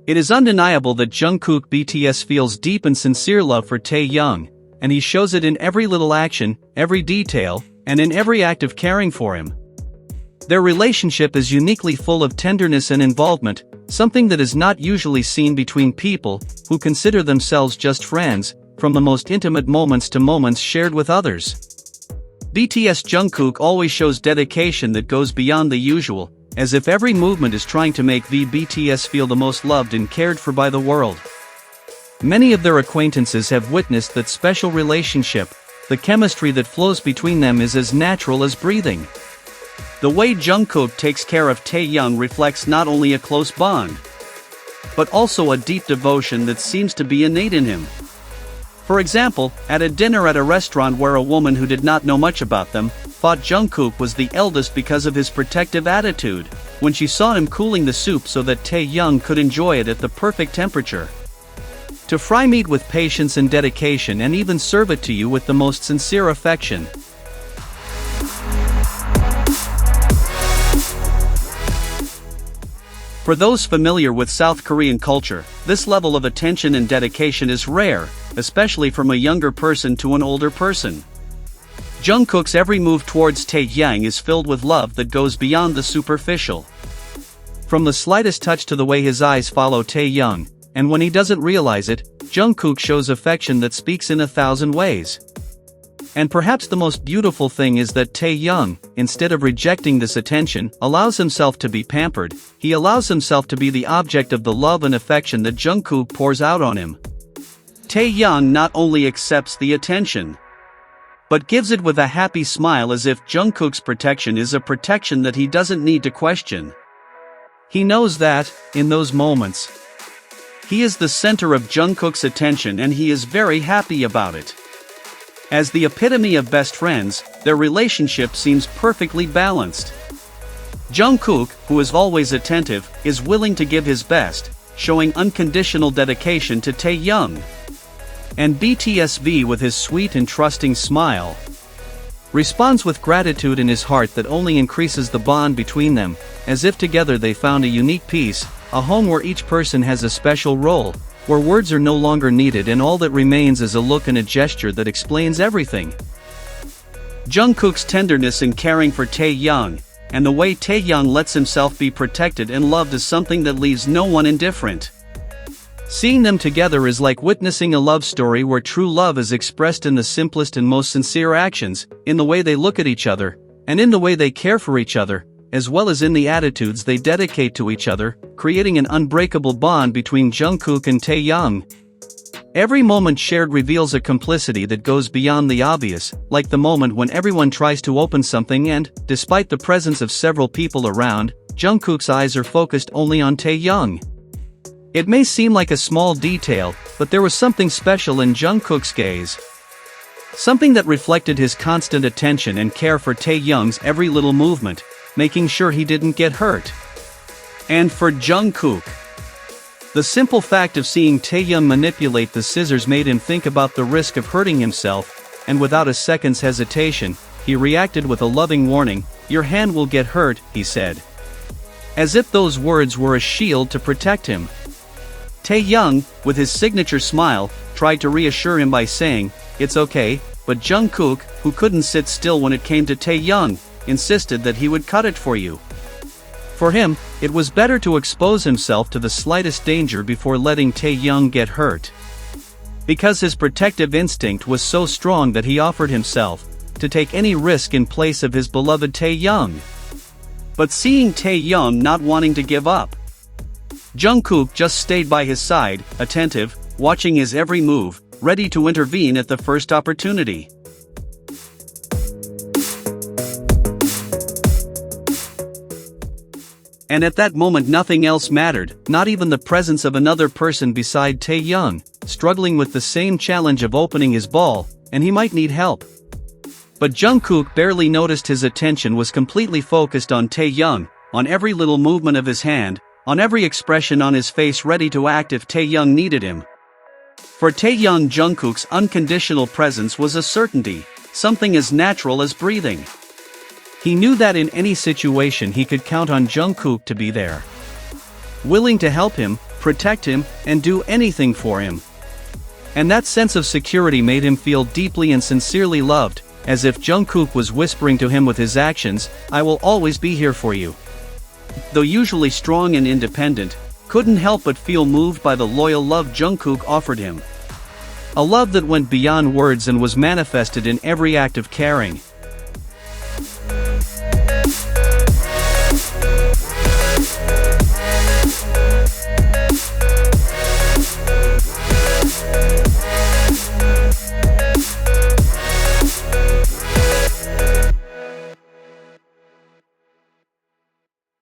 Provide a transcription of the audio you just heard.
It is undeniable that Jungkook BTS feels deep and sincere love for Taehyung, and he shows it in every little action, every detail, and in every act of caring for him. Their relationship is uniquely full of tenderness and involvement, something that is not usually seen between people who consider themselves just friends, from the most intimate moments to moments shared with others. BTS Jungkook always shows dedication that goes beyond the usual, as if every movement is trying to make BTS feel the most loved and cared for by the world. Many of their acquaintances have witnessed that special relationship. The chemistry that flows between them is as natural as breathing. The way Jungkook takes care of Taehyung reflects not only a close bond, but also a deep devotion that seems to be innate in him. For example, at a dinner at a restaurant where a woman who did not know much about them thought Jungkook was the eldest because of his protective attitude, when she saw him cooling the soup so that Taehyung could enjoy it at the perfect temperature. To fry meat with patience and dedication and even serve it to you with the most sincere affection. For those familiar with South Korean culture, this level of attention and dedication is rare, especially from a younger person to an older person. Jungkook's every move towards Taehyung is filled with love that goes beyond the superficial. From the slightest touch to the way his eyes follow Taehyung, and when he doesn't realize it, Jungkook shows affection that speaks in 1,000 ways. And perhaps the most beautiful thing is that Taehyung, instead of rejecting this attention, allows himself to be pampered. He allows himself to be the object of the love and affection that Jungkook pours out on him. Taehyung not only accepts the attention, but gives it with a happy smile, as if Jungkook's protection is a protection that he doesn't need to question. He knows that, in those moments, he is the center of Jungkook's attention, and he is very happy about it. As the epitome of best friends, their relationship seems perfectly balanced. Jungkook, who is always attentive, is willing to give his best, showing unconditional dedication to Taehyung. And BTS, with his sweet and trusting smile, responds with gratitude in his heart that only increases the bond between them, as if together they found a unique peace, a home where each person has a special role, where words are no longer needed and all that remains is a look and a gesture that explains everything. Jungkook's tenderness and caring for Taehyung, and the way Taehyung lets himself be protected and loved, is something that leaves no one indifferent. Seeing them together is like witnessing a love story where true love is expressed in the simplest and most sincere actions, in the way they look at each other, and in the way they care for each other, as well as in the attitudes they dedicate to each other, creating an unbreakable bond between Jungkook and Taehyung. Every moment shared reveals a complicity that goes beyond the obvious, like the moment when everyone tries to open something and, despite the presence of several people around, Jungkook's eyes are focused only on Taehyung. It may seem like a small detail, but there was something special in Jungkook's gaze. Something that reflected his constant attention and care for Taehyung's every little movement, making sure he didn't get hurt. And for Jungkook, the simple fact of seeing Taehyung manipulate the scissors made him think about the risk of hurting himself, and without a second's hesitation, he reacted with a loving warning. "Your hand will get hurt," he said. As if those words were a shield to protect him. Taehyung, with his signature smile, tried to reassure him by saying, "It's okay," but Jungkook, who couldn't sit still when it came to Taehyung, insisted that he would cut it for you. For him, it was better to expose himself to the slightest danger before letting Taehyung get hurt. Because his protective instinct was so strong that he offered himself to take any risk in place of his beloved Taehyung. But seeing Taehyung not wanting to give up, Jungkook just stayed by his side, attentive, watching his every move, ready to intervene at the first opportunity. And at that moment nothing else mattered, not even the presence of another person beside Taehyung, struggling with the same challenge of opening his ball, and he might need help. But Jungkook barely noticed. His attention was completely focused on Taehyung, on every little movement of his hand, on every expression on his face, ready to act if Taehyung needed him. For Taehyung, Jungkook's unconditional presence was a certainty, something as natural as breathing. He knew that in any situation he could count on Jungkook to be there, willing to help him, protect him, and do anything for him. And that sense of security made him feel deeply and sincerely loved, as if Jungkook was whispering to him with his actions, "I will always be here for you." Though usually strong and independent, couldn't help but feel moved by the loyal love Jungkook offered him. A love that went beyond words and was manifested in every act of caring.